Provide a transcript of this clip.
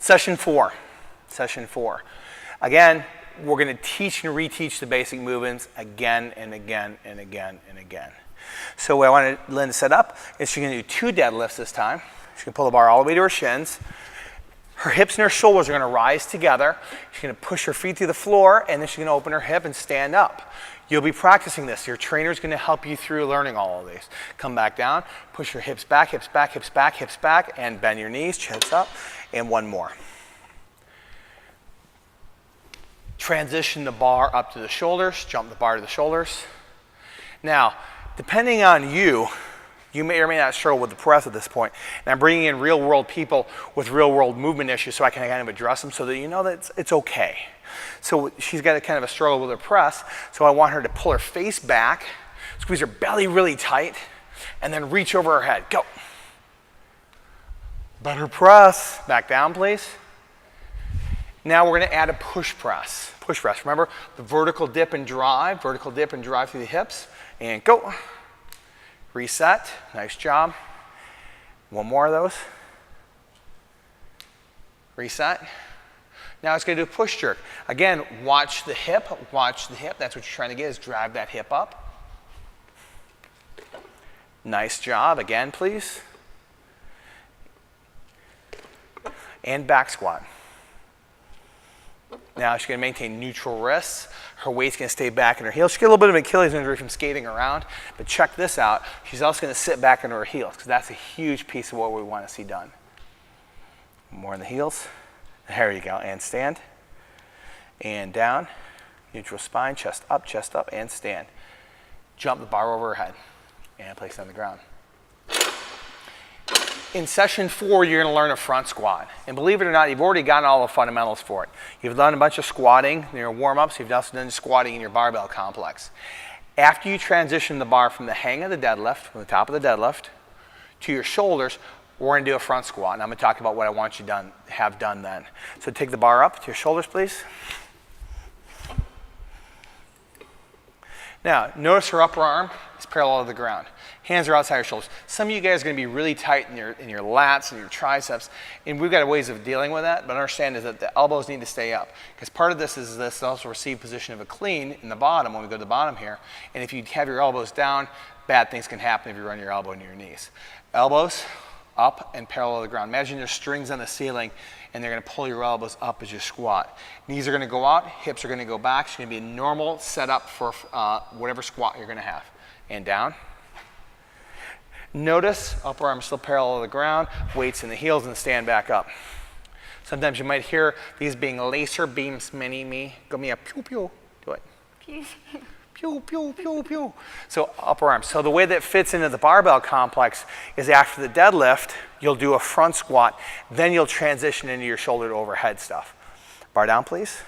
Session four. Again, we're going to teach and reteach the basic movements again and again and again and again. So what I wanted Lynn to set up is she's going to do 2 deadlifts this time. She's going to pull the bar all the way to her shins. Her hips and her shoulders are going to rise together. She's going to push her feet through the floor, and then she's going to open her hip and stand up. You'll be practicing this. Your trainer is going to help you through learning all of these. Come back down, push your hips back, hips back, hips back, hips back, and bend your knees, chest up, and one more. Transition the bar up to the shoulders, jump the bar to the shoulders. Now, depending on you, you may or may not struggle with the press at this point. And I'm bringing in real-world people with real-world movement issues so I can kind of address them so that you know that it's okay. So she's got a kind of a struggle with her press, so I want her to pull her face back, squeeze her belly really tight, and then reach over her head. Go. Better press. Back down, please. Now we're going to add a push press. Push press. Remember the vertical dip and drive through the hips. And go. Reset. Nice job. One more of those. Reset. Now it's going to do a push jerk. Again, watch the hip. Watch the hip. That's what you're trying to get, is drive that hip up. Nice job. Again, please. And back squat. Now she's going to maintain neutral wrists. Her weight's going to stay back in her heels. She get a little bit of an Achilles injury from skating around, but check this out. She's also going to sit back into her heels because that's a huge piece of what we want to see done. More in the heels. There you go. And stand. And down. Neutral spine, chest up, and stand. Jump the bar over her head and place it on the ground. In session 4, you're going to learn a front squat. And believe it or not, you've already gotten all the fundamentals for it. You've done a bunch of squatting in your warm-ups. You've also done squatting in your barbell complex. After you transition the bar from the hang of the deadlift, from the top of the deadlift, to your shoulders, we're going to do a front squat. And I'm going to talk about what I want you to have done then. So take the bar up to your shoulders, please. Now, notice her upper arm is parallel to the ground. Hands are outside your shoulders. Some of you guys are going to be really tight in your lats and your triceps, and we've got ways of dealing with that, but understand is that the elbows need to stay up, because part of this is this also receive position of a clean in the bottom when we go to the bottom here, and if you have your elbows down, bad things can happen if you run your elbow into your knees. Elbows up and parallel to the ground. Imagine there's strings on the ceiling, and they're going to pull your elbows up as you squat. Knees are going to go out, hips are going to go back. It's going to be a normal setup for whatever squat you're going to have. And down. Notice upper arm still parallel to the ground, weights in the heels, and stand back up. Sometimes you might hear these being laser beams, mini-me. Go me a pew-pew. Do it. Pew. Pew, pew, pew, pew. So upper arm. So the way that fits into the barbell complex is after the deadlift, you'll do a front squat, then you'll transition into your shoulder to overhead stuff. Bar down, please.